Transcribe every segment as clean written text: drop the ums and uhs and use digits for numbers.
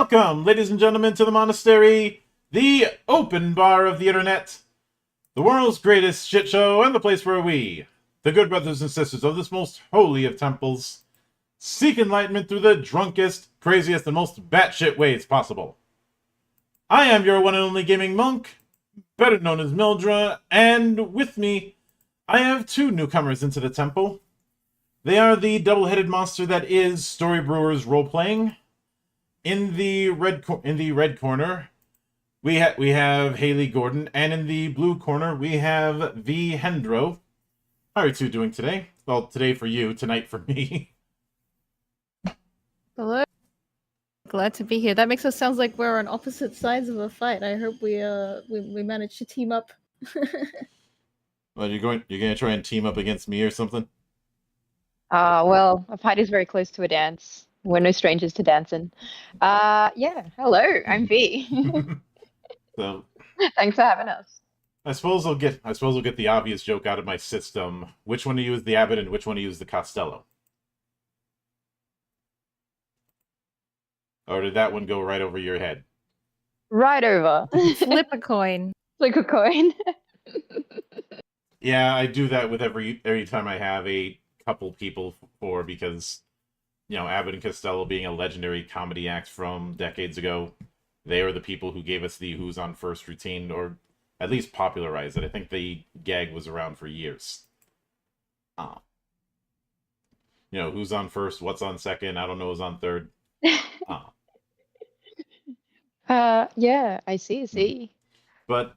Welcome, ladies and gentlemen, to the monastery, the open bar of the internet, the world's greatest shit show, and the place where we, the good brothers and sisters of this most holy of temples, seek enlightenment through the drunkest, craziest, and most batshit ways possible. I am your one and only gaming monk, better known as Mildra, and with me, I have two newcomers into the temple. They are the double-headed monster that is Story Brewers Role-Playing. In the red corner, we have Hayley Gordon, and in the blue corner, we have the Hendro. How are you two doing today? Well, today for you, tonight for me. Hello. Glad to be here. That makes us sound like we're on opposite sides of a fight. I hope we manage to team up. Well, you're gonna try and team up against me or something? Well, a fight is very close to a dance. We're no strangers to dancing. Yeah, hello, I'm V. So, Thanks for having us. I suppose I'll get the obvious joke out of my system. Which one of you is the abbot and which one of you is the Costello? Or did that one go right over your head? Right over. Flip a coin. Like a coin. Yeah, I do that with every time I have a couple people because, you know, Abbott and Costello being a legendary comedy act from decades ago, they are the people who gave us the Who's on First routine, or at least popularized it. I think the gag was around for years. You know, who's on first, what's on second, I don't know who's on third. Yeah, I see. But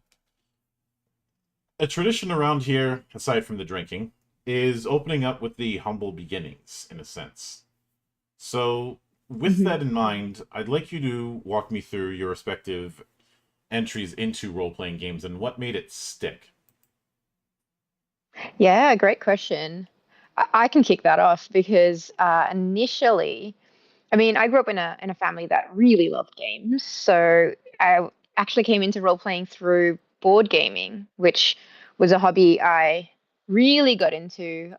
a tradition around here, aside from the drinking, is opening up with the humble beginnings, in a sense. So, with that in mind, I'd like you to walk me through your respective entries into role-playing games and what made it stick. Yeah, great question. I can kick that off because initially, I mean, I grew up in a family that really loved games. So I actually came into role playing through board gaming, which was a hobby I really got into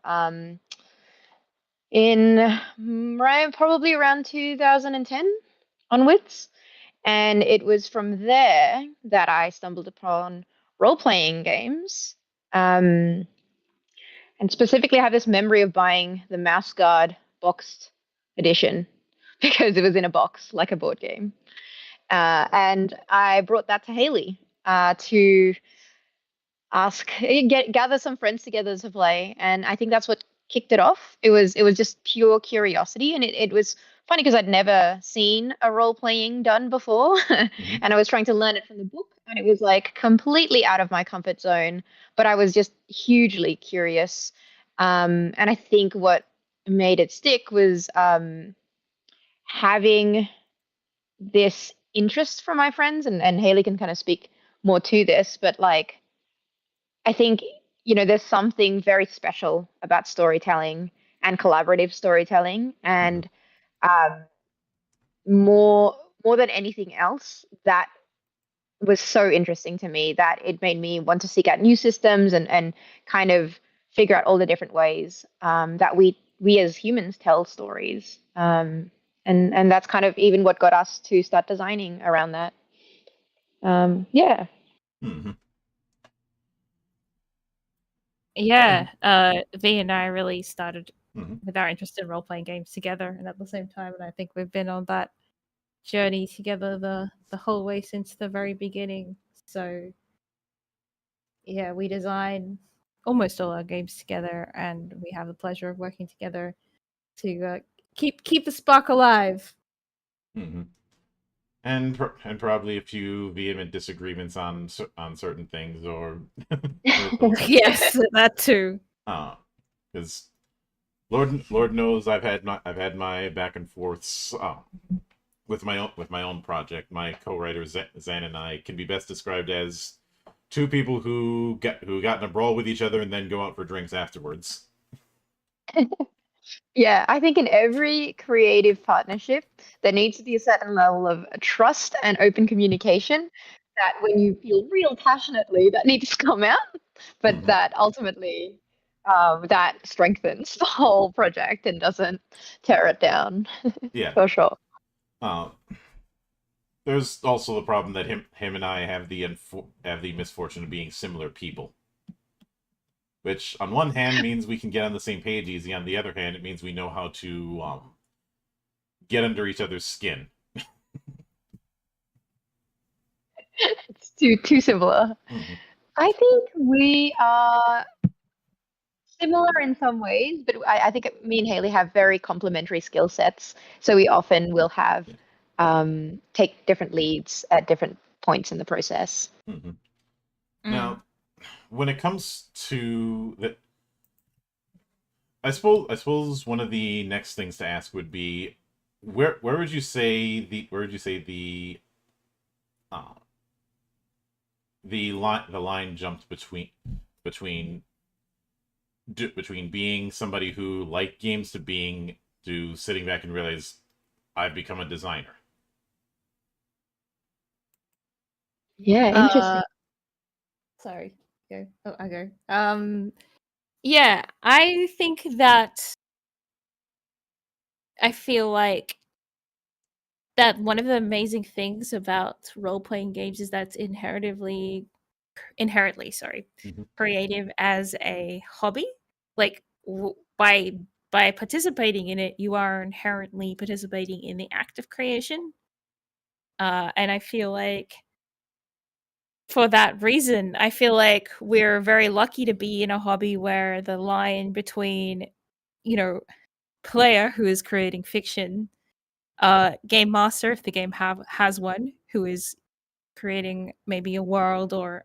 probably around 2010 onwards. And it was from there that I stumbled upon role playing games. And specifically, I have this memory of buying the Mouse Guard boxed edition because it was in a box like a board game. And I brought that to Hayley to gather some friends together to play. And I think that's what kicked it off. It was just pure curiosity, and it was funny because I'd never seen a role playing done before, and I was trying to learn it from the book, and it was like completely out of my comfort zone. But I was just hugely curious, and I think what made it stick was having this interest from my friends, and Hayley can kind of speak more to this, but like I think, you know, there's something very special about storytelling and collaborative storytelling, and more than anything else, that was so interesting to me that it made me want to seek out new systems and kind of figure out all the different ways that we as humans tell stories. And that's kind of even what got us to start designing around that. Yeah. Mm-hmm. Yeah, V and I really started with our interest in role-playing games together, and at the same time, and I think we've been on that journey together the whole way since the very beginning. So, yeah, we design almost all our games together, and we have the pleasure of working together to keep the spark alive. Mm-hmm. And probably a few vehement disagreements on certain things, or yes, that too. Because Lord knows I've had my back and forths with my own project. My co-writer Zan and I can be best described as two people who got in a brawl with each other and then go out for drinks afterwards. Yeah, I think in every creative partnership, there needs to be a certain level of trust and open communication that when you feel real passionately, that needs to come out, but that ultimately that strengthens the whole project and doesn't tear it down. Yeah. For sure. there's also the problem that him and I have the misfortune of being similar people. Which, on one hand, means we can get on the same page easy. On the other hand, it means we know how to get under each other's skin. It's too similar. Mm-hmm. I think we are similar in some ways, but I think me and Hayley have very complementary skill sets. So we often will have take different leads at different points in the process. Mm-hmm. Now, when it comes to the, I suppose one of the next things to ask would be, where would you say the line jumped between being somebody who liked games to sitting back and realize I've become a designer. Yeah, interesting. Sorry. Go. Oh, I go. Yeah, I think that I feel like that one of the amazing things about role-playing games is that it's inherently, Mhm. creative as a hobby. Like by participating in it, you are inherently participating in the act of creation. And I feel like for that reason, I feel like we're very lucky to be in a hobby where the line between, player who is creating fiction, game master if the game has one who is creating maybe a world or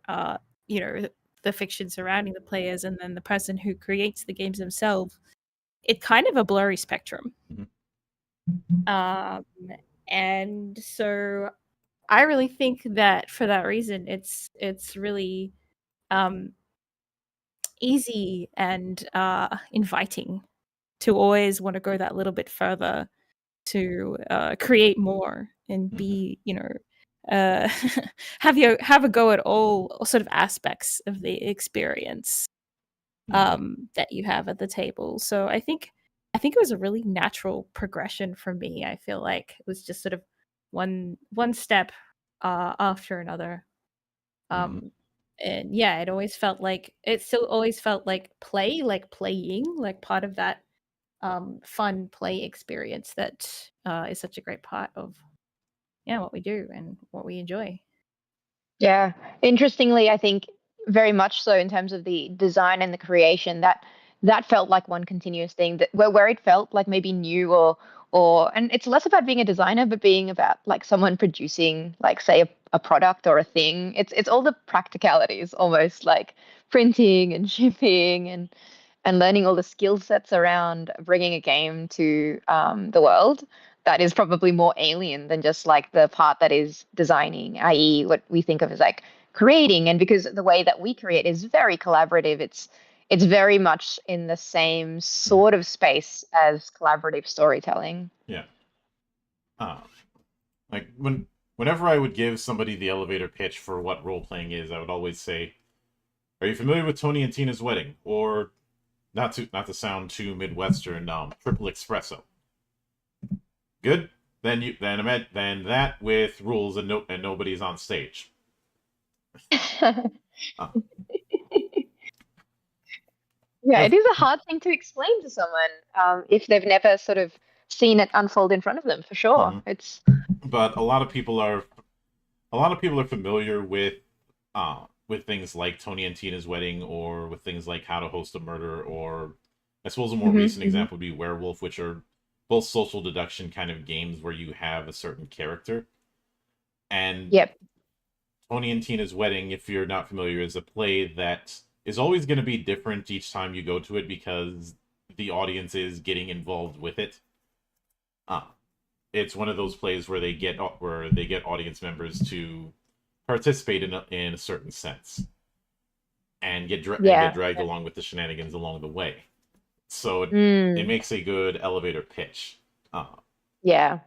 the fiction surrounding the players, and then the person who creates the games themselves, it's kind of a blurry spectrum. And so I really think that for that reason it's really easy and inviting to always want to go that little bit further, to create more and be, have a go at all sort of aspects of the experience that you have at the table. So I think it was a really natural progression for me. I feel like it was just sort of one step after another. And yeah, it still always felt like play, like playing, like part of that fun play experience that is such a great part of what we do and what we enjoy. Yeah. Interestingly, I think very much so in terms of the design and the creation, that felt like one continuous thing, that where it felt like maybe new or and it's less about being a designer, but being about like someone producing, like say a product or a thing. It's all the practicalities, almost like printing and shipping and learning all the skill sets around bringing a game to the world. That is probably more alien than just like the part that is designing, i.e., what we think of as like creating. And because the way that we create is very collaborative, it's very much in the same sort of space as collaborative storytelling. Yeah. Like whenever I would give somebody the elevator pitch for what role playing is, I would always say, "Are you familiar with Tony and Tina's Wedding?" Or not to sound too Midwestern, triple espresso. Good. Then that with rules and nobody's on stage. Yeah, it is a hard thing to explain to someone if they've never sort of seen it unfold in front of them, for sure. It's But a lot of people are familiar with things like Tony and Tina's Wedding, or with things like How to Host a Murder, or I suppose a more recent example would be Werewolf, which are both social deduction kind of games where you have a certain character. And Tony and Tina's Wedding, if you're not familiar, is a play that is always going to be different each time you go to it because the audience is getting involved with it. It's one of those plays where they get audience members to participate in a certain sense and get dragged along with the shenanigans along the way. So it makes a good elevator pitch. Yeah.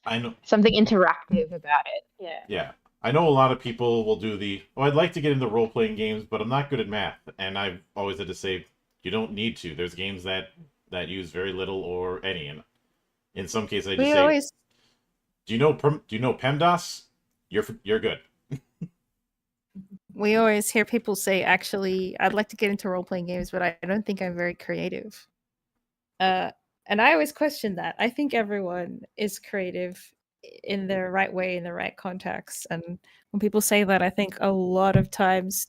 I know something interactive about it. Yeah. I know a lot of people will do I'd like to get into role-playing games, but I'm not good at math. And I've always had to say, you don't need to. There's games that use very little or any. And in some cases, I just Do you know PEMDAS? You're good. We always hear people say, actually, I'd like to get into role-playing games, but I don't think I'm very creative. And I always question that. I think everyone is creative in the right way, in the right context. And when people say that, I think a lot of times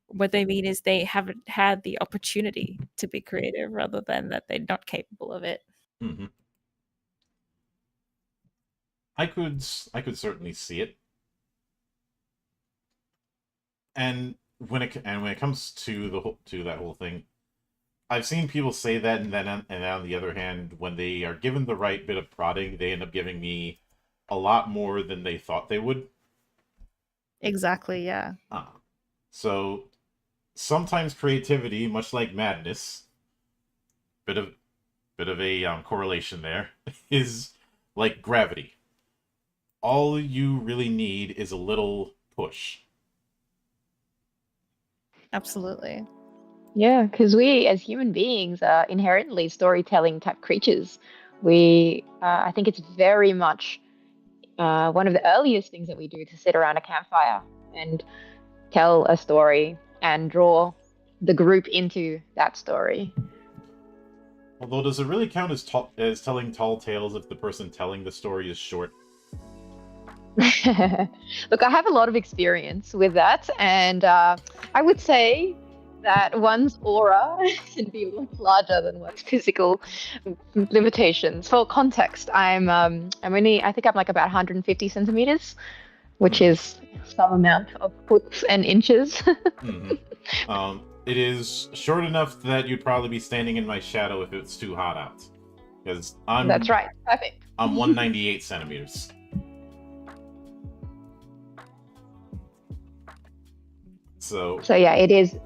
what they mean is they haven't had the opportunity to be creative rather than that they're not capable of it. Mm-hmm. I could certainly see it. And when it comes to that whole thing, I've seen people say that, and then on the other hand, when they are given the right bit of prodding, they end up giving me a lot more than they thought they would. Exactly, yeah. So sometimes creativity, much like madness, bit of a correlation there, is like gravity. All you really need is a little push. Absolutely. Yeah, because we as human beings are inherently storytelling type creatures. I think it's very much one of the earliest things that we do to sit around a campfire and tell a story and draw the group into that story. Although, does it really count as telling tall tales if the person telling the story is short? Look, I have a lot of experience with that, and I would say that one's aura can be a lot larger than one's physical limitations. For context, I think I'm like about 150 centimeters, which is some amount of foot and inches. Mm-hmm. It is short enough that you'd probably be standing in my shadow if it's too hot out. Because That's right. Perfect. I'm 198 centimeters. So yeah, it is.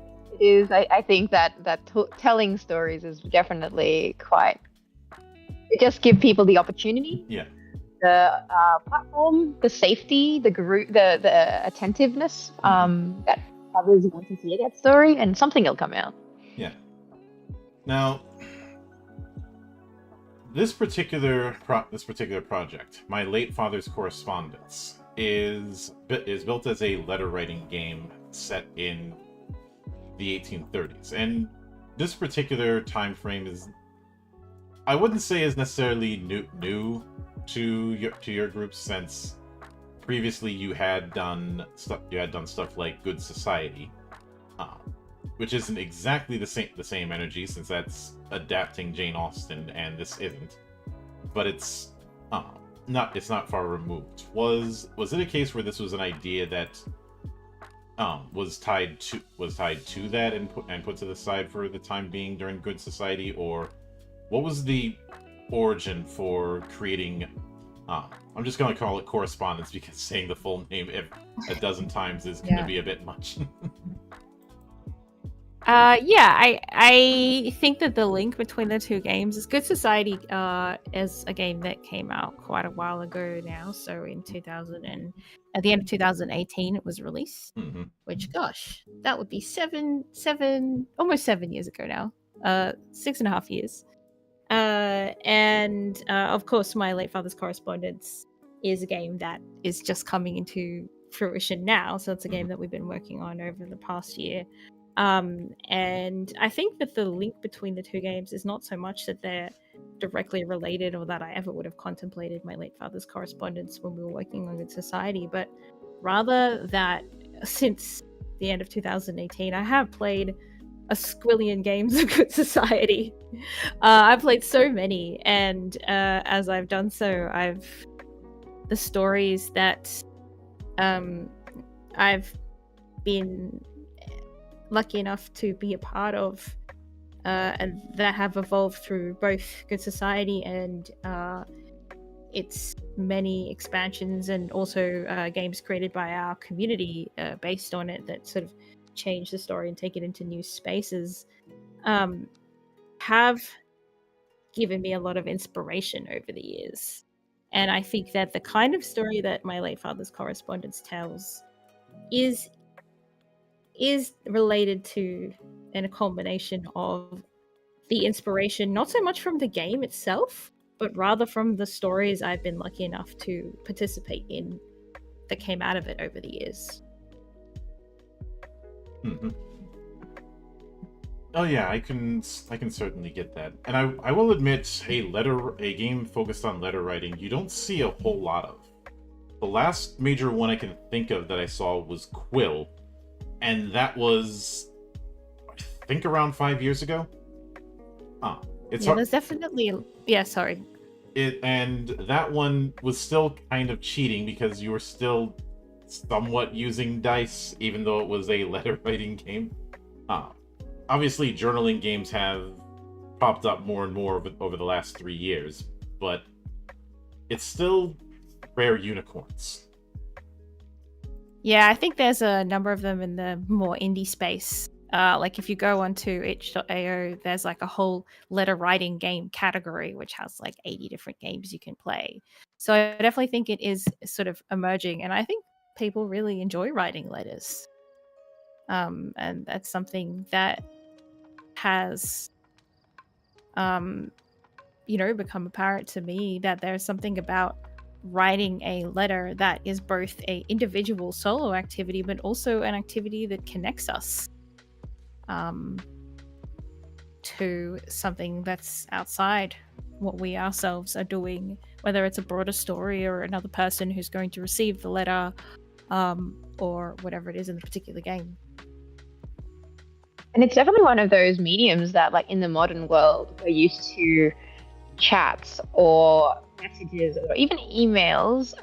I think that telling stories is definitely quite. It just give people the opportunity. Yeah. The platform, the safety, the group, the attentiveness that others want to hear that story, and something will come out. Yeah. Now, this particular project, my late father's Correspondence, is built as a letter writing game set in the 1830s, and this particular time frame is, I wouldn't say is necessarily new to your group, since previously you had done stuff like Good Society, which isn't exactly the same energy, since that's adapting Jane Austen and this isn't, but it's not far removed. Was it a case where this was an idea that was tied to that and put to the side for the time being during Good Society, or what was the origin for creating? I'm just going to call it Correspondence because saying the full name a dozen times is going to be a bit much. I think that the link between the two games is Good Society is a game that came out quite a while ago now. So in at the end of 2018, it was released. Mm-hmm. Which, gosh, that would be almost 7 years ago now. 6.5 years. And of course, my late father's Correspondence is a game that is just coming into fruition now. So it's a game that we've been working on over the past year. And I think that the link between the two games is not so much that they're directly related or that I ever would have contemplated my late father's Correspondence when we were working on Good Society, but rather that since the end of 2018, I have played a squillion games of Good Society. I've played so many, and as I've done so, the stories that I've been lucky enough to be a part of and that have evolved through both Good Society and its many expansions, and also games created by our community based on it that sort of change the story and take it into new spaces, have given me a lot of inspiration over the years. And I think that the kind of story that my late father's Correspondence tells is related to, and a combination of, the inspiration not so much from the game itself, but rather from the stories I've been lucky enough to participate in that came out of it over the years. Mm-hmm. Oh yeah, I can certainly get that, and I will admit, a game focused on letter writing, you don't see a whole lot of. The last major one I can think of that I saw was Quill, and that was, I think, around 5 years ago. There's definitely sorry. And that one was still kind of cheating because you were still somewhat using dice, even though it was a letter writing game. Obviously, journaling games have popped up more and more over the last 3 years, but it's still rare unicorns. Yeah, I think there's a number of them in the more indie space. Like if you go onto itch.io, there's like a whole letter writing game category, which has like 80 different games you can play. So I definitely think it is sort of emerging, and I think people really enjoy writing letters. And that's something that has, become apparent to me, that there's something about writing a letter that is both a individual solo activity, but also an activity that connects us to something that's outside what we ourselves are doing, whether it's a broader story or another person who's going to receive the letter, or whatever it is in the particular game. And it's definitely one of those mediums that, like, in the modern world, we're used to chats or messages or even emails,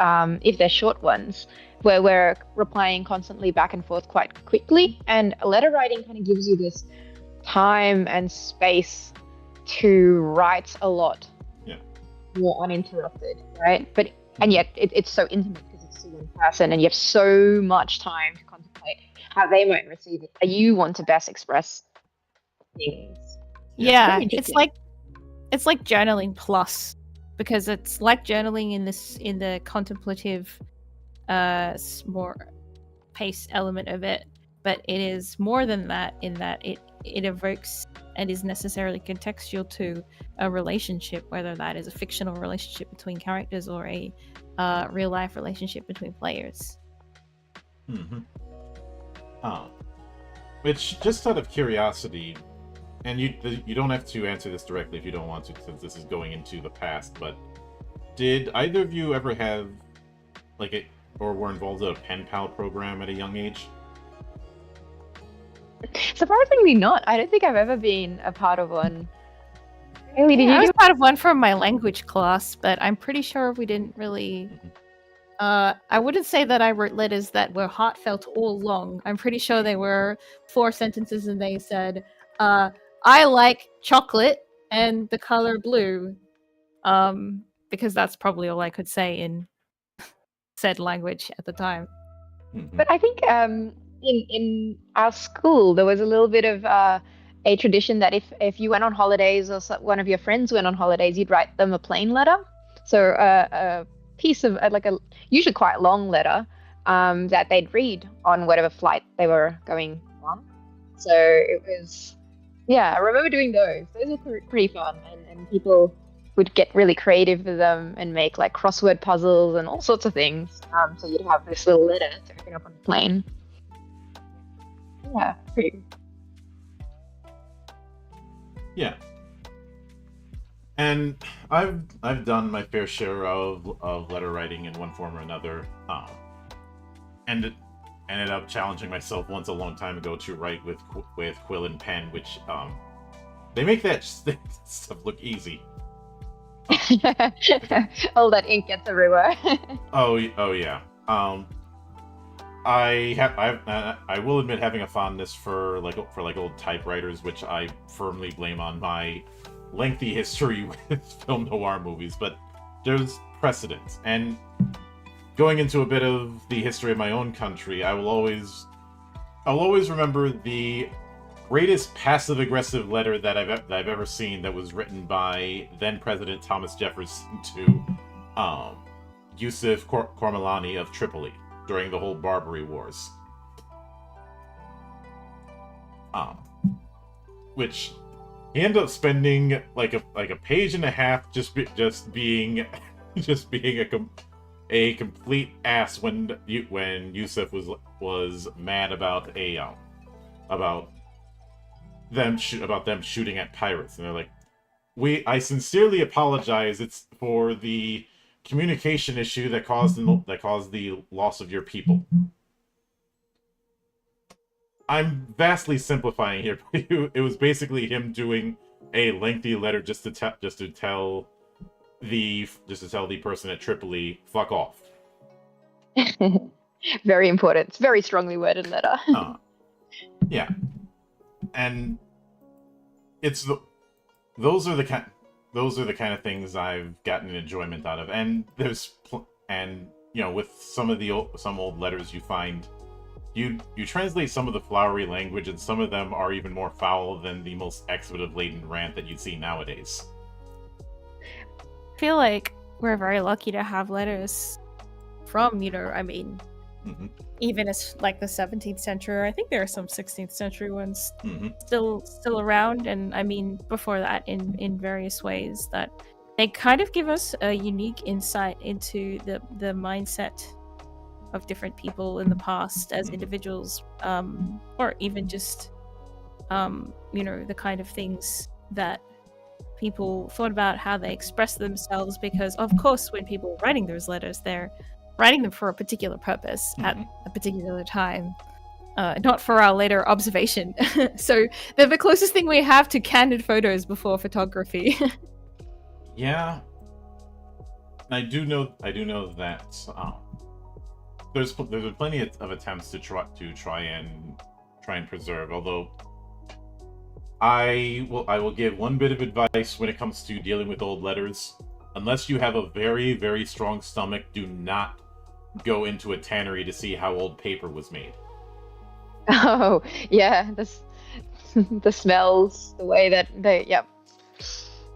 if they're short ones, where we're replying constantly back and forth quite quickly. And letter writing kind of gives you this time and space to write a lot more uninterrupted, right? And yet it's so intimate because it's still in person, and you have so much time to contemplate how they might receive it, how you want to best express things. Yeah, it's like journaling plus, because it's like journaling in the contemplative, more pace element of it, but it is more than that in that it evokes and is necessarily contextual to a relationship, whether that is a fictional relationship between characters or a real life relationship between players. Mm-hmm. Which, just out of curiosity, and you don't have to answer this directly if you don't want to, since this is going into the past, but did either of you ever have or were involved in a pen pal program at a young age? Surprisingly not. I don't think I've ever been a part of one. Hayley, did you? I was part of one from my language class, but I'm pretty sure we didn't really. I wouldn't say that I wrote letters that were heartfelt all long. I'm pretty sure they were 4 sentences, and they said, "I like chocolate and the color blue," because that's probably all I could say in said language at the time. But I think in our school there was a little bit of a tradition that if you went on holidays or one of your friends went on holidays, you'd write them a plain letter. So a piece of like a usually quite long letter that they'd read on whatever flight they were going on. So it was, I remember doing those. Those were pretty fun, and people would get really creative with them and make like crossword puzzles and all sorts of things. So you'd have this little letter to open up on the plane. Yeah, pretty. Yeah. And I've done my fair share of letter writing in one form or another. And it ended up challenging myself once a long time ago to write with quill and pen, which they make that stuff look easy. All that ink gets everywhere. Oh yeah. I will admit having a fondness for old typewriters, which I firmly blame on my lengthy history with film noir movies, but there's precedent. And going into a bit of the history of my own country, I'll always remember the greatest passive-aggressive letter that I've ever seen, that was written by then President Thomas Jefferson to Yusuf Cormelani of Tripoli during the whole Barbary Wars. Which He ended up spending like a page and a half just being a complete ass when Yusuf was mad about them shooting at pirates, and they're like, I sincerely apologize. It's for the communication issue that caused the loss of your people. I'm vastly simplifying here, but it was basically him doing a lengthy letter just to tell the person at Tripoli, fuck off. Very important. It's a very strongly worded letter. Yeah, and those are the kind of things I've gotten an enjoyment out of. And with some old letters you find. You translate some of the flowery language, and some of them are even more foul than the most expletive-laden rant that you'd see nowadays. I feel like we're very lucky to have letters from, even as like the 17th century. I think there are some 16th century ones still around, and I mean before that in various ways that they kind of give us a unique insight into the mindset of different people in the past as individuals, or even just the kind of things that people thought about, how they express themselves, because of course when people are writing those letters, they're writing them for a particular purpose at a particular time, not for our later observation. So they're the closest thing we have to candid photos before photography. Yeah, I do know that there's been plenty of attempts to try and preserve. Although I will give one bit of advice when it comes to dealing with old letters: unless you have a very, very strong stomach, do not go into a tannery to see how old paper was made. Oh yeah, the smells, the way that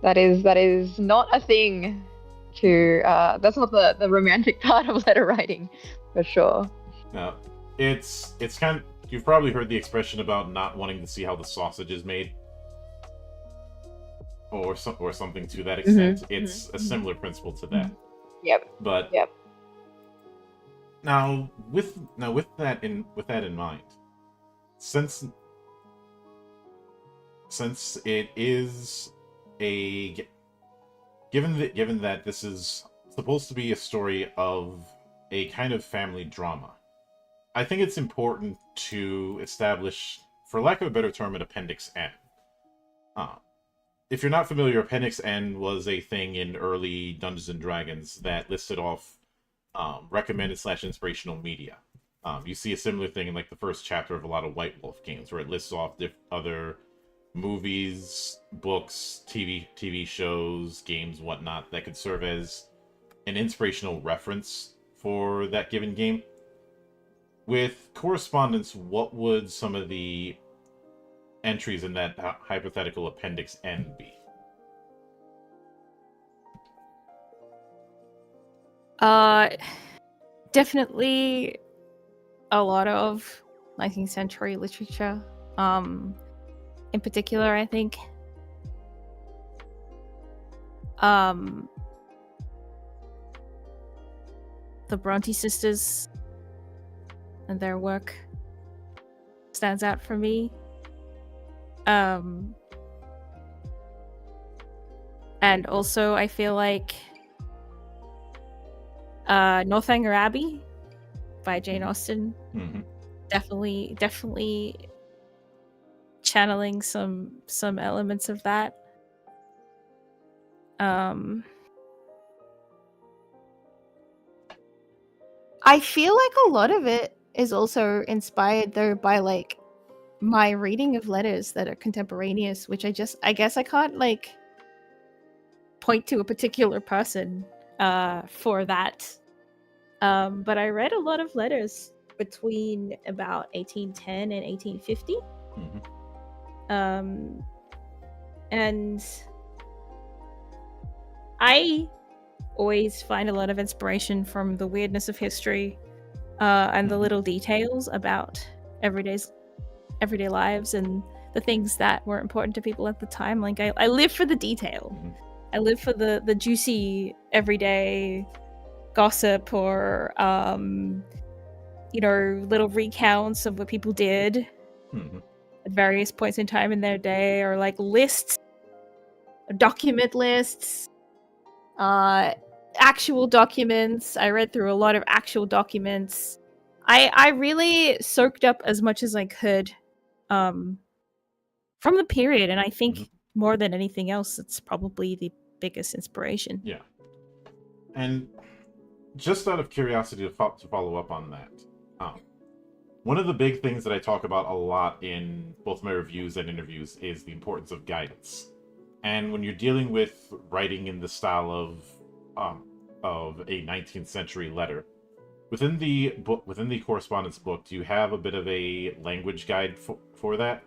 that is not a thing. That's not the romantic part of letter writing. For sure. Now, it's kind of, you've probably heard the expression about not wanting to see how the sausage is made, or something to that extent. It's a similar principle to that. Yep. But now with that in mind, since it is given that this is supposed to be a story of a kind of family drama, I think it's important to establish, for lack of a better term, an Appendix N. If you're not familiar, Appendix N was a thing in early Dungeons & Dragons that listed off recommended / inspirational media. You see a similar thing in like the first chapter of a lot of White Wolf games, where it lists off other movies, books, TV shows, games, whatnot, that could serve as an inspirational reference for that given game. With Correspondence, what would some of the entries in that hypothetical Appendix N be? Definitely a lot of 19th century literature. In particular, I think the Bronte sisters and their work stands out for me. And also I feel like Northanger Abbey by Jane Austen. Definitely channeling some elements of that. I feel like a lot of it is also inspired though by like my reading of letters that are contemporaneous, which I guess I can't like point to a particular person for that. But I read a lot of letters between about 1810 and 1850. And I always find a lot of inspiration from the weirdness of history and the little details about everyday lives and the things that were important to people at the time. Like I live for the detail. I live for the juicy everyday gossip or little recounts of what people did at various points in time in their day, or like lists, document lists, actual documents. I read through a lot of actual documents. I really soaked up as much as I could from the period, and I think more than anything else, it's probably the biggest inspiration. Yeah. And just out of curiosity to follow up on that, one of the big things that I talk about a lot in both my reviews and interviews is the importance of guidance. And when you're dealing with writing in the style of a 19th century letter, within the correspondence book, do you have a bit of a language guide for that?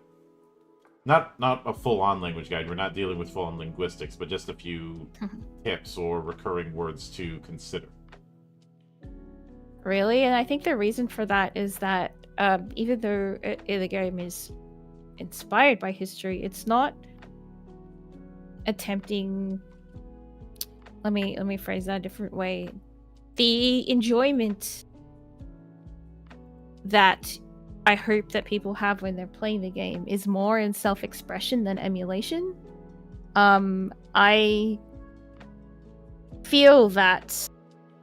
Not a full-on language guide. We're not dealing with full-on linguistics, but just a few tips or recurring words to consider. Really? And I think the reason for that is that even though the game is inspired by history, it's not attempting... Let me phrase that a different way. The enjoyment that I hope that people have when they're playing the game is more in self-expression than emulation. I feel that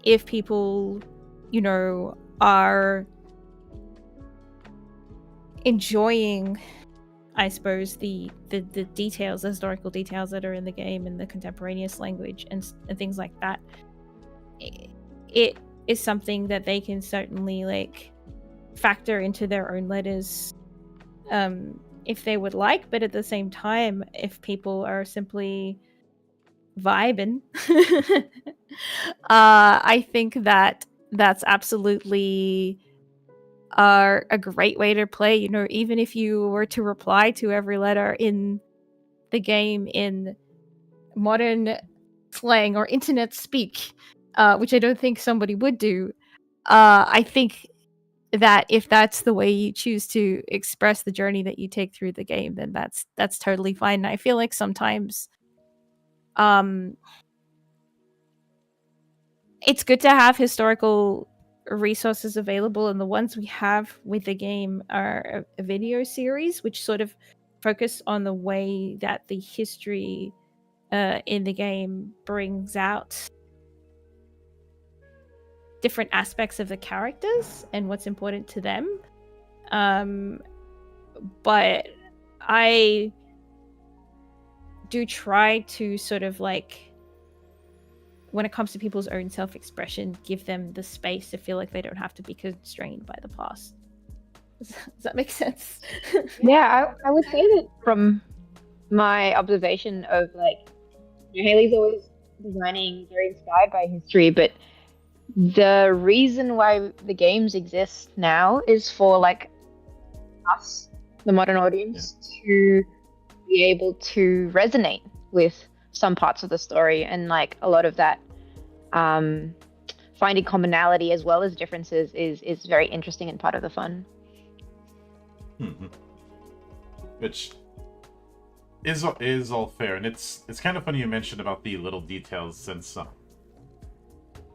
if people, are enjoying, I suppose, the details, the historical details that are in the game and the contemporaneous language and things like that, it is something that they can certainly factor into their own letters if they would like. But at the same time, if people are simply vibing, I think that that's absolutely a great way to play. Even if you were to reply to every letter in the game in modern slang or internet speak, which I don't think somebody would do, I think that if that's the way you choose to express the journey that you take through the game, then that's totally fine. And I feel like sometimes it's good to have historical resources available, and the ones we have with the game are a video series which sort of focus on the way that the history in the game brings out different aspects of the characters and what's important to them. But I do try to sort of when it comes to people's own self-expression, give them the space to feel like they don't have to be constrained by the past. Does that make sense? Yeah, I would say that from my observation of Hayley's always designing very inspired by history, but the reason why the games exist now is for us, the modern audience, to be able to resonate with some parts of the story, and a lot of that finding commonality as well as differences is very interesting and part of the fun. Which is all fair, and it's kind of funny you mentioned about the little details, since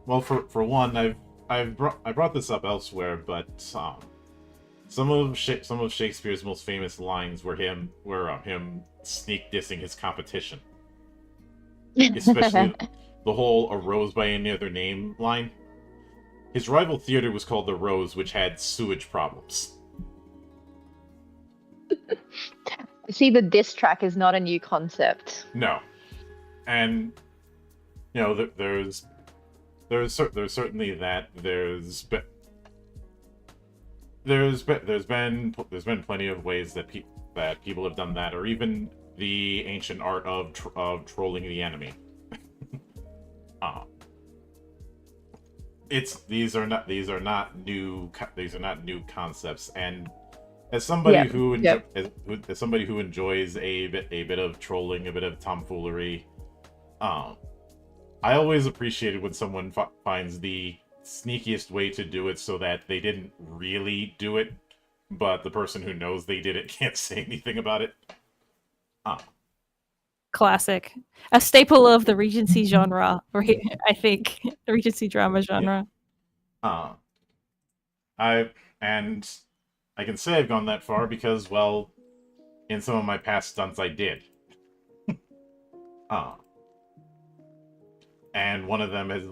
well, for one, I brought this up elsewhere, but some of Shakespeare's most famous lines were him sneak dissing his competition. Especially the whole "a rose by any other name" line. His rival theater was called the Rose, which had sewage problems. See, the diss track is not a new concept. No, and there's certainly that. There's been plenty of ways that people have done that, or even the ancient art of trolling the enemy. These are not new concepts, and as somebody who enjoys a bit of trolling, a bit of tomfoolery, I always appreciated when someone finds the sneakiest way to do it so that they didn't really do it, but the person who knows they did it can't say anything about it. Classic. A staple of the Regency genre, I think. The Regency drama genre. I can say I've gone that far because, well, in some of my past stunts I did. And one of them has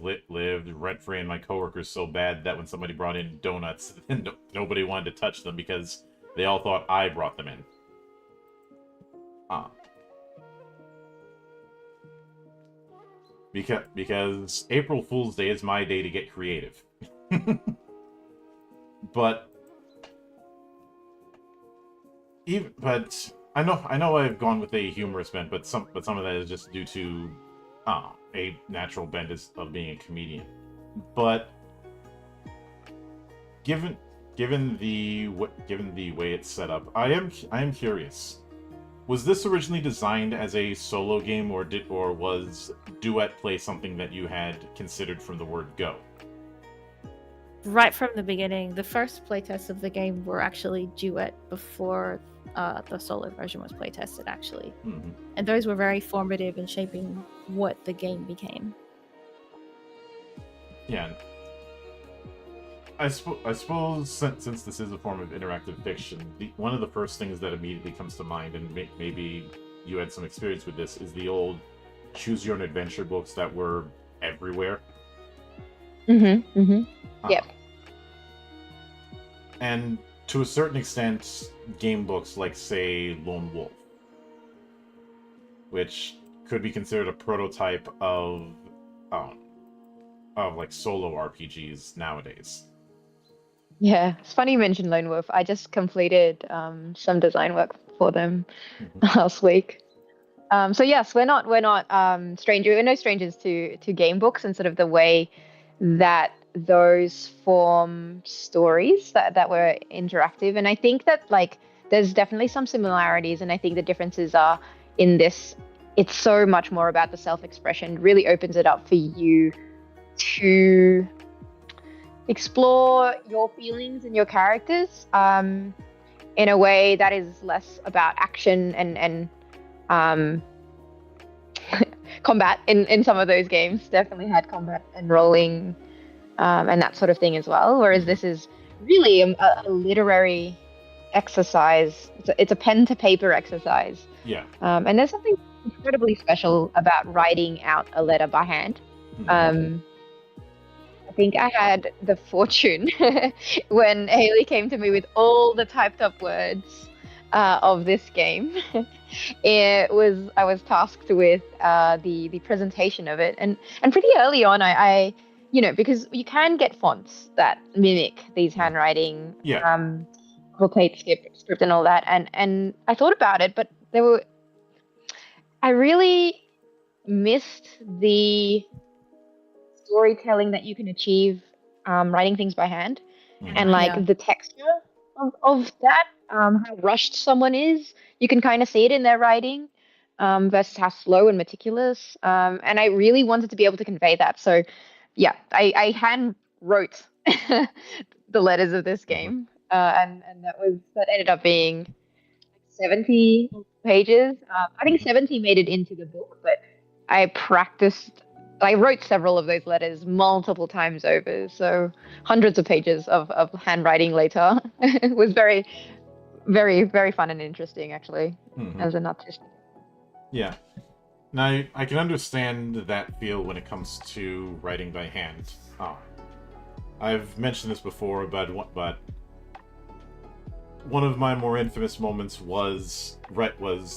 lived rent free in my coworkers so bad that when somebody brought in donuts, nobody wanted to touch them because they all thought I brought them in. Because April Fool's Day is my day to get creative. But I know I've gone with a humorous bent, but some of that is just due to a natural bent of being a comedian. But given the way it's set up, I am curious. Was this originally designed as a solo game, or was duet play something that you had considered from the word go? Right from the beginning, the first playtests of the game were actually duet before the solo version was playtested, actually. Mm-hmm. And those were very formative in shaping what the game became. Yeah. I suppose since this is a form of interactive fiction, one of the first things that immediately comes to mind, and maybe you had some experience with this, is the old Choose Your Own Adventure books that were everywhere. Yep. And to a certain extent, game books like, say, Lone Wolf, which could be considered a prototype of like solo RPGs nowadays. Yeah, it's funny you mentioned Lone Wolf. I just completed some design work for them last week. So yes, we're not no strangers to game books and sort of the way that those form stories that were interactive. And I think that like there's definitely some similarities, and I think the differences are in this. It's so much more about the self-expression. Really opens it up for you to explore your feelings and your characters in a way that is less about action and combat. In some of those games definitely had combat and rolling and that sort of thing as well, whereas this is really a literary exercise. It's a pen to paper exercise. Yeah. And there's something incredibly special about writing out a letter by hand. I think I had the fortune when Hayley came to me with all the typed up words of this game. I was tasked with the presentation of it, and pretty early on, I because you can get fonts that mimic these handwriting, rotate script and all that, and I thought about it, but I really missed the storytelling that you can achieve writing things by hand, and the texture of that, how rushed someone is. You can kind of see it in their writing versus how slow and meticulous, and I really wanted to be able to convey that. So yeah, I hand wrote the letters of this game, and that ended up being 70 pages. I think 70 made it into the book, but I wrote several of those letters multiple times over, so hundreds of pages of handwriting later. It was very, very, very fun and interesting, actually, as an artist. Yeah. Now, I can understand that feel when it comes to writing by hand. I've mentioned this before, but one of my more infamous moments was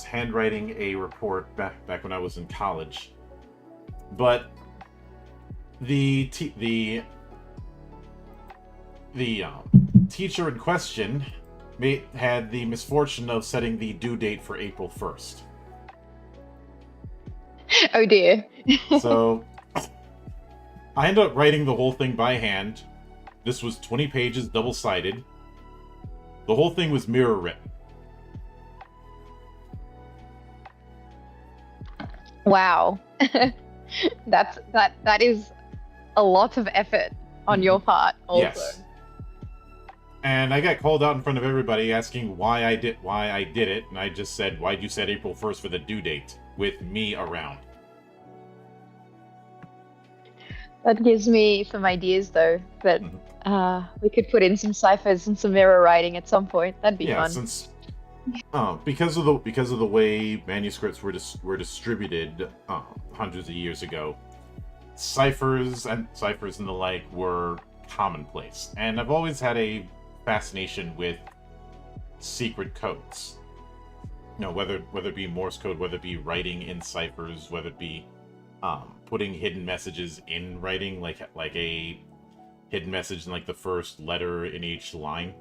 handwriting a report back when I was in college. But the teacher in question had the misfortune of setting the due date for April 1st. Oh dear. So I ended up writing the whole thing by hand. This was 20 pages, double-sided. The whole thing was mirror written. Wow. That is a lot of effort on your part also. Yes. And I got called out in front of everybody asking why I did it, and I just said, "Why'd you set April 1st for the due date with me around?" That gives me some ideas, though, that we could put in some ciphers and some mirror writing at some point. That'd be fun. Since because of the way manuscripts were distributed hundreds of years ago, ciphers and the like were commonplace, and I've always had a fascination with secret codes. You know, whether it be Morse code, whether it be writing in ciphers, whether it be putting hidden messages in writing, like a hidden message in like the first letter in each line.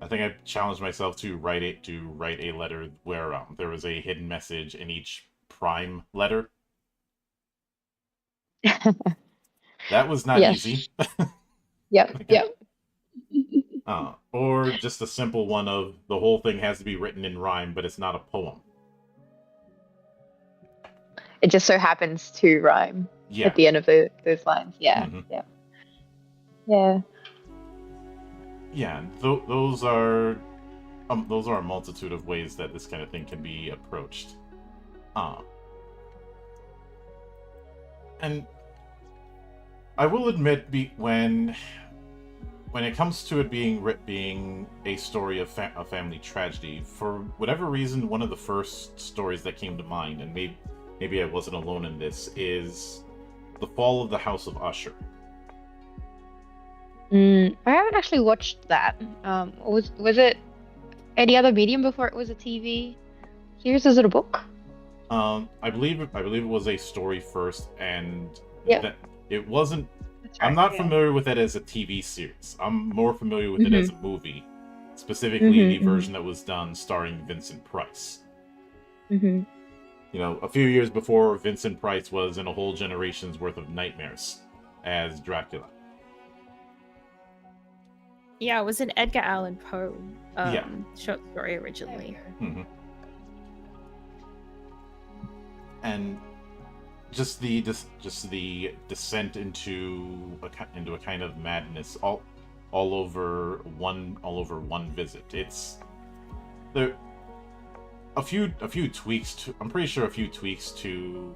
I think I challenged myself to write a letter where there was a hidden message in each prime letter. That was not easy. Yep. Or just a simple one of the whole thing has to be written in rhyme, but it's not a poem. It just so happens to rhyme at the end of those lines. Yeah. Yeah, those are a multitude of ways that this kind of thing can be approached. And I will admit, when it comes to it being a story of a family tragedy, for whatever reason, one of the first stories that came to mind, and maybe I wasn't alone in this, is The Fall of the House of Usher. I haven't actually watched that. Was it any other medium before it was a TV series? Is it a book? I believe it was a story first, and that it wasn't. Right, I'm not familiar with it as a TV series. I'm more familiar with it as a movie, specifically the version that was done starring Vincent Price. You know, a few years before Vincent Price was in a whole generation's worth of nightmares as Dracula. Yeah, it was an Edgar Allan Poe short story originally. And just the descent into a kind of madness all over one visit. It's there a few tweaks to, I'm pretty sure a few tweaks to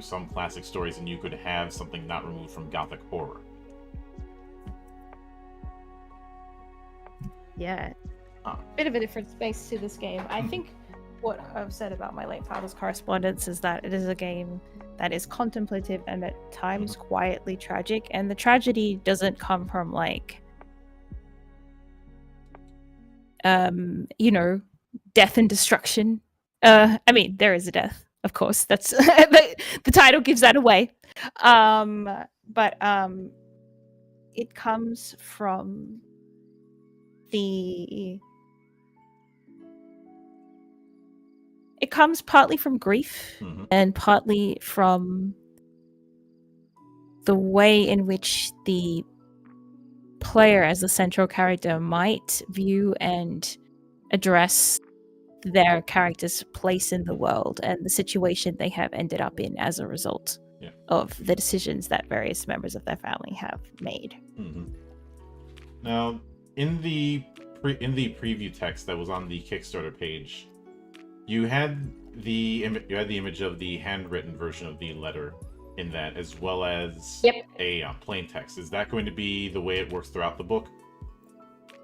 some classic stories, and you could have something not removed from Gothic horror. Yeah, bit of a different space to this game. I think what I've said about my late father's Correspondence is that it is a game that is contemplative and at times quietly tragic, and the tragedy doesn't come from like death and destruction. I mean, there is a death, of course, that's the title gives that away, but it comes from it comes partly from grief and partly from the way in which the player as the central character might view and address their character's place in the world and the situation they have ended up in as a result of the decisions that various members of their family have made. Now, in the preview text that was on the Kickstarter page, you had the image of the handwritten version of the letter in that, as well as a plain text. Is that going to be the way it works throughout the book?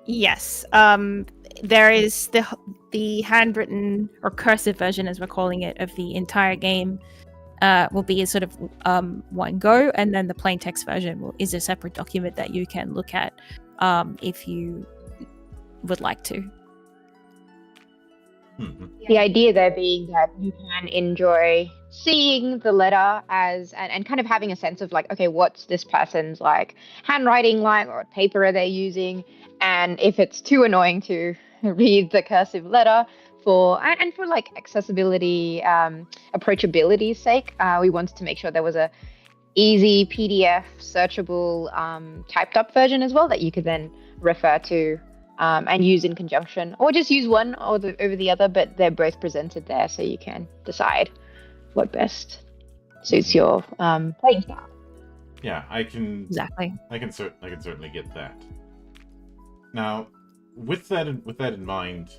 Yes. There is the handwritten or cursive version, as we're calling it, of the entire game will be a sort of one go, and then the plain text version is a separate document that you can look at if you would like to. The idea there being that you can enjoy seeing the letter as and kind of having a sense of like, okay, what's this person's like handwriting like, or what paper are they using, and if it's too annoying to read the cursive letter for like accessibility, approachability's sake, we wanted to make sure there was a easy PDF searchable typed up version as well that you could then refer to and use in conjunction, or just use one over the other, but they're both presented there so you can decide what best suits your playing style. Yeah, I can Exactly. I can certainly get that. Now, with that in mind,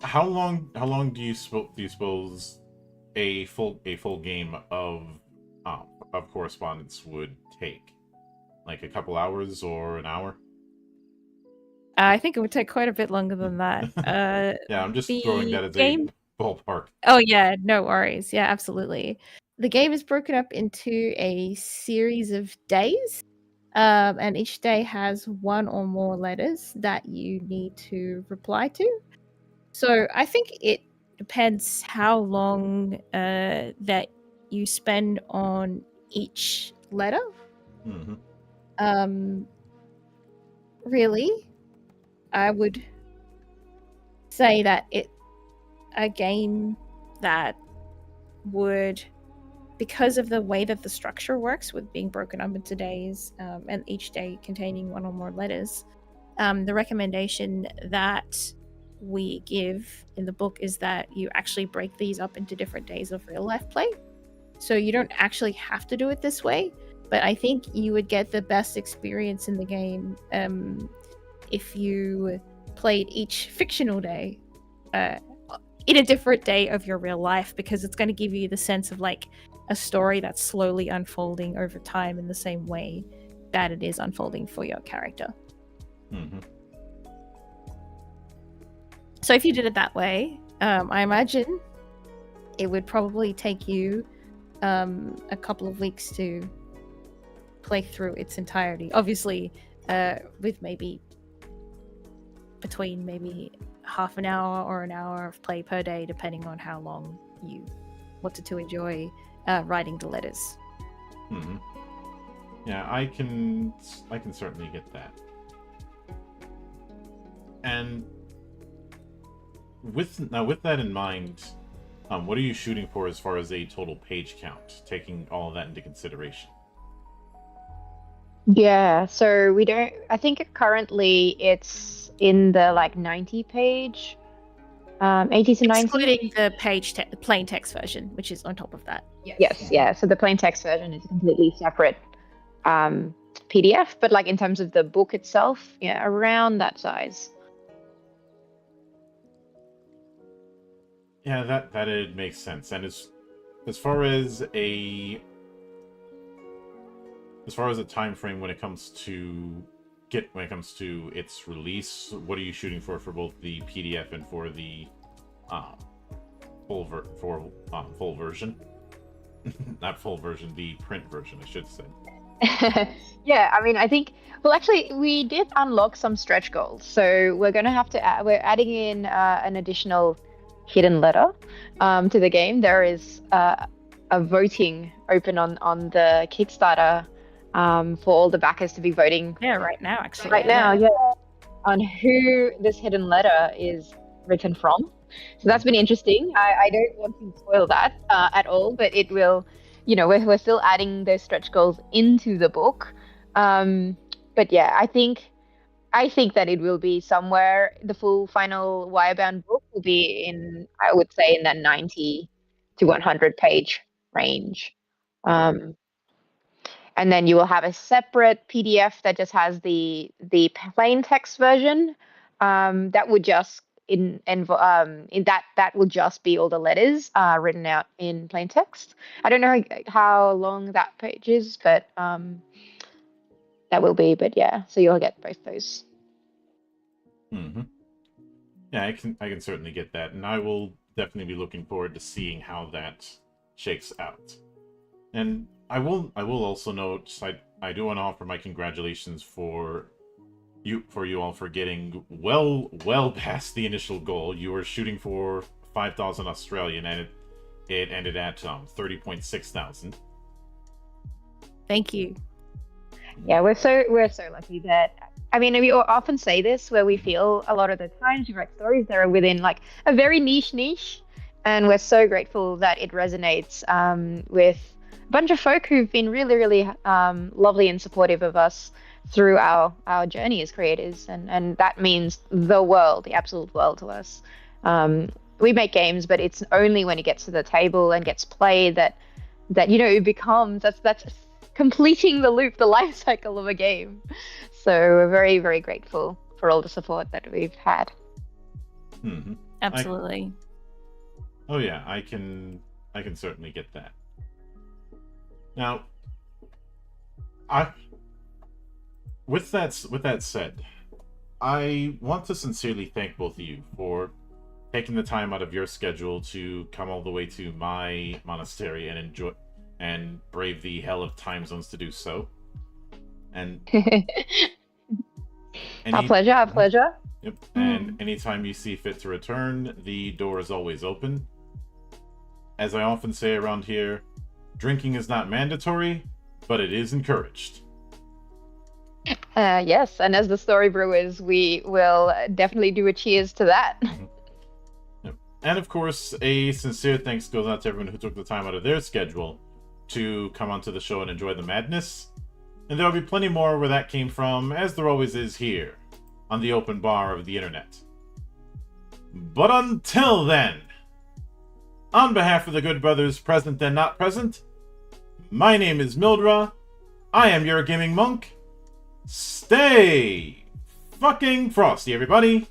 how long do you suppose a full game of correspondence would take? Like a couple hours or an hour? I think it would take quite a bit longer than that. Yeah, I'm just throwing The that as game. a ballpark. Oh yeah, no worries. Yeah, absolutely. The game is broken up into a series of days, and each day has one or more letters that you need to reply to. So I think it depends how long that you spend on each letter. Mm-hmm. Really, I would say that a game that would, because of the way that the structure works with being broken up into days, and each day containing one or more letters, the recommendation that we give in the book is that you actually break these up into different days of real life play. So you don't actually have to do it this way, but I think you would get the best experience in the game if you played each fictional day in a different day of your real life, because it's going to give you the sense of like a story that's slowly unfolding over time in the same way that it is unfolding for your character. Mm-hmm. So if you did it that way, I imagine it would probably take you a couple of weeks to play through its entirety. Obviously, with maybe between maybe half an hour or an hour of play per day, depending on how long you wanted to enjoy writing the letters. Mm-hmm. Yeah, I can certainly get that. And with that in mind, what are you shooting for as far as a total page count, taking all of that into consideration? Yeah, so we don't. I think currently it's in the like 90 page, 80 to 90. Excluding the plain text version, which is on top of that. Yes, yeah. So the plain text version is a completely separate PDF, but like in terms of the book itself, yeah, around that size. Yeah, that it makes sense. And as far as a time frame when it comes to its release, what are you shooting for both the PDF and for the full version? Not full version, the print version, I should say. Yeah, I mean, I think, well, actually, we did unlock some stretch goals, so we're going to have to we're adding in an additional hidden letter to the game. There is a voting open on the Kickstarter for all the backers to be voting. Yeah, right now, actually. Right now, yeah, on who this hidden letter is written from. So that's been interesting. I don't want to spoil that at all, but it will, we're still adding those stretch goals into the book. But yeah, I think that it will be somewhere, the full final Wirebound book will be in, I would say, in that 90 to 100 page range. And then you will have a separate PDF that just has the plain text version. That would just in that will just be all the letters written out in plain text. I don't know how long that page is, but that will be. But yeah, so you'll get both those. Mm-hmm. Yeah, I can certainly get that, and I will definitely be looking forward to seeing how that shakes out. And I will also note, I do want to offer my congratulations for you all for getting well past the initial goal. You were shooting for 5,000 Australian, and it ended at 30.6 thousand. Thank you. Yeah, we're so lucky that, I mean, we often say this, where we feel a lot of the times we write stories that are within like a very niche, and we're so grateful that it resonates with a bunch of folk who've been really, really lovely and supportive of us through our journey as creators, and that means the absolute world to us. We make games, but it's only when it gets to the table and gets played that it becomes, that's completing the loop, the life cycle of a game. So we're very, very grateful for all the support that we've had. Mm-hmm. Absolutely. Oh yeah, I can certainly get that. Now, with that said, I want to sincerely thank both of you for taking the time out of your schedule to come all the way to my monastery and enjoy and brave the hell of time zones to do so. And Our pleasure, our pleasure. Yep. And anytime you see fit to return, the door is always open. As I often say around here, drinking is not mandatory, but it is encouraged. Yes, and as the story brewers, we will definitely do a cheers to that. Yep. And of course, a sincere thanks goes out to everyone who took the time out of their schedule to come onto the show and enjoy the madness. And there will be plenty more where that came from, as there always is here, on the open bar of the internet. But until then, on behalf of the good brothers present and not present, my name is Mildra, I am your gaming monk. Stay fucking frosty, everybody!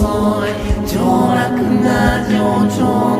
Soi, cho là cưng ga cho